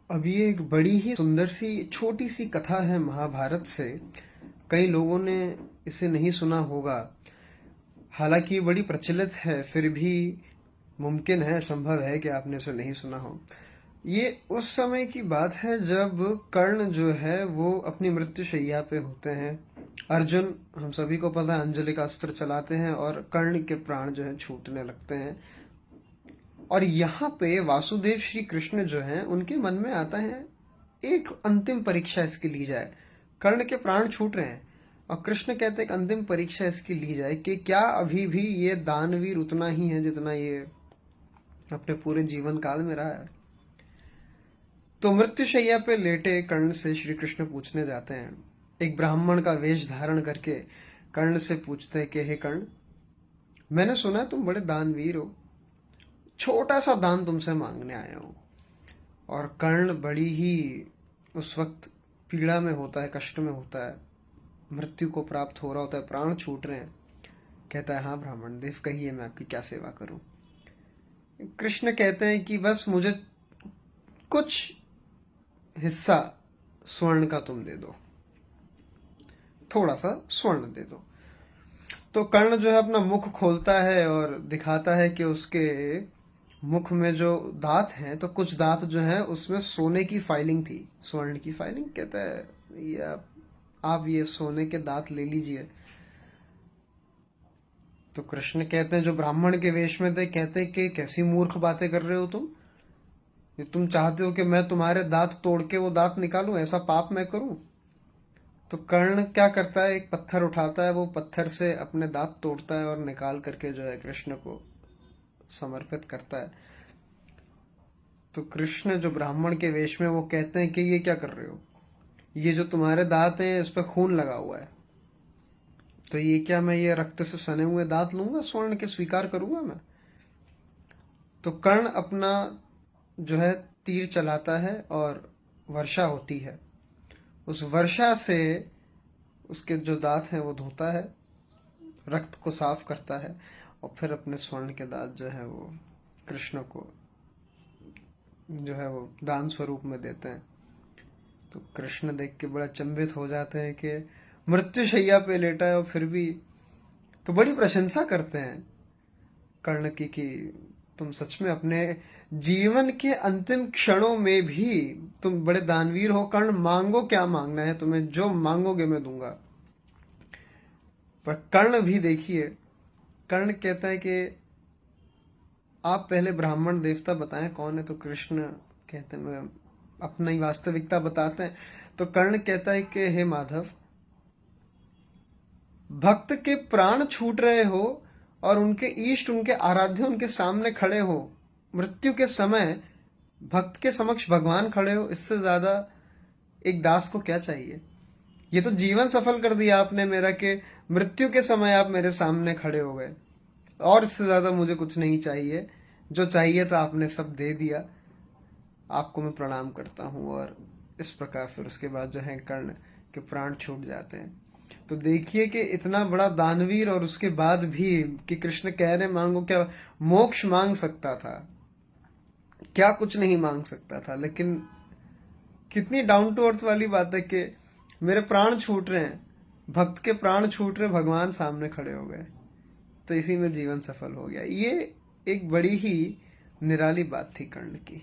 अब ये एक बड़ी ही सुंदर सी छोटी सी कथा है महाभारत से। कई लोगों ने इसे नहीं सुना होगा। हालांकि ये बड़ी प्रचलित है, फिर भी मुमकिन है, संभव है कि आपने इसे नहीं सुना हो। ये उस समय की बात है जब कर्ण जो है वो अपनी मृत्यु शैया पे होते हैं। अर्जुन, हम सभी को पता है, अंजलि का अस्त्र चलाते हैं और कर्ण के प्राण जो है छूटने लगते हैं। और यहाँ पे वासुदेव श्री कृष्ण जो हैं उनके मन में आता है एक अंतिम परीक्षा इसकी ली जाए। कर्ण के प्राण छूट रहे हैं और कृष्ण कहते हैं एक अंतिम परीक्षा इसकी ली जाए कि क्या अभी भी ये दानवीर उतना ही है जितना ये अपने पूरे जीवन काल में रहा है। तो मृत्युशैया पे लेटे कर्ण से श्री कृष्ण पूछने जाते हैं। एक ब्राह्मण का वेश धारण करके कर्ण से पूछते हैं कि हे कर्ण, मैंने सुना है तुम बड़े दानवीर हो, छोटा सा दान तुमसे मांगने आया हूं। और कर्ण बड़ी ही उस वक्त पीड़ा में होता है, कष्ट में होता है, मृत्यु को प्राप्त हो रहा होता है, प्राण छूट रहे हैं। कहता है, हाँ ब्राह्मण देव, कहिए मैं आपकी क्या सेवा करूं। कृष्ण कहते हैं कि बस मुझे कुछ हिस्सा स्वर्ण का तुम दे दो, थोड़ा सा स्वर्ण दे दो। तो कर्ण जो है अपना मुख खोलता है और दिखाता है कि उसके मुख में जो दांत हैं, तो कुछ दांत जो है उसमें सोने की फाइलिंग थी, स्वर्ण की फाइलिंग। कहता है ये आप ये सोने के दांत ले लीजिए। तो कृष्ण कहते हैं, जो ब्राह्मण के वेश में थे, कहते हैं कि कैसी मूर्ख बातें कर रहे हो तुम। ये तुम चाहते हो कि मैं तुम्हारे दांत तोड़ के वो दांत निकालूं, ऐसा पाप मैं करूं। तो कर्ण क्या करता है, एक पत्थर उठाता है, वो पत्थर से अपने दांत तोड़ता है और निकाल करके जो है कृष्ण को समर्पित करता है। तो कृष्ण जो ब्राह्मण के वेश में, वो कहते हैं कि ये क्या कर रहे हो, ये जो तुम्हारे दांत हैं इस पर खून लगा हुआ है, तो ये क्या मैं ये रक्त से सने हुए दांत लूंगा, स्वर्ण के स्वीकार करूंगा मैं। तो कर्ण अपना जो है तीर चलाता है और वर्षा होती है। उस वर्षा से उसके जो दांत हैं वो धोता है, रक्त को साफ करता है और फिर अपने स्वर्ण के दांत जो है वो कृष्ण को जो है वो दान स्वरूप में देते हैं। तो कृष्ण देख के बड़ा चंभित हो जाते हैं कि मृत्यु शैया पे लेटा है और फिर भी, तो बड़ी प्रशंसा करते हैं कर्ण की कि तुम सच में अपने जीवन के अंतिम क्षणों में भी तुम बड़े दानवीर हो। कर्ण, मांगो, क्या मांगना है तुम्हें, जो मांगोगे मैं दूंगा। पर कर्ण भी देखिए, कर्ण कहता है कि आप पहले ब्राह्मण देवता बताएं कौन है। तो कृष्ण कहते हैं, मैं अपना ही वास्तविकता बताते हैं। तो कर्ण कहता है कि हे माधव, भक्त के प्राण छूट रहे हो और उनके इष्ट, उनके आराध्य उनके सामने खड़े हो, मृत्यु के समय भक्त के समक्ष भगवान खड़े हो, इससे ज्यादा एक दास को क्या चाहिए। ये तो जीवन सफल कर दिया आपने मेरा कि मृत्यु के समय आप मेरे सामने खड़े हो गए, और इससे ज्यादा मुझे कुछ नहीं चाहिए। जो चाहिए था आपने सब दे दिया, आपको मैं प्रणाम करता हूँ। और इस प्रकार फिर उसके बाद जो है कर्ण के प्राण छूट जाते हैं। तो देखिए कि इतना बड़ा दानवीर और उसके बाद भी कि कृष्ण कह रहे मांगो, क्या मोक्ष मांग सकता था, क्या कुछ नहीं मांग सकता था। लेकिन कितनी डाउन टू अर्थ वाली बात है कि मेरे प्राण छूट रहे हैं, भक्त के प्राण छूट रहे, भगवान सामने खड़े हो गए, तो इसी में जीवन सफल हो गया। ये एक बड़ी ही निराली बात थी कर्ण की।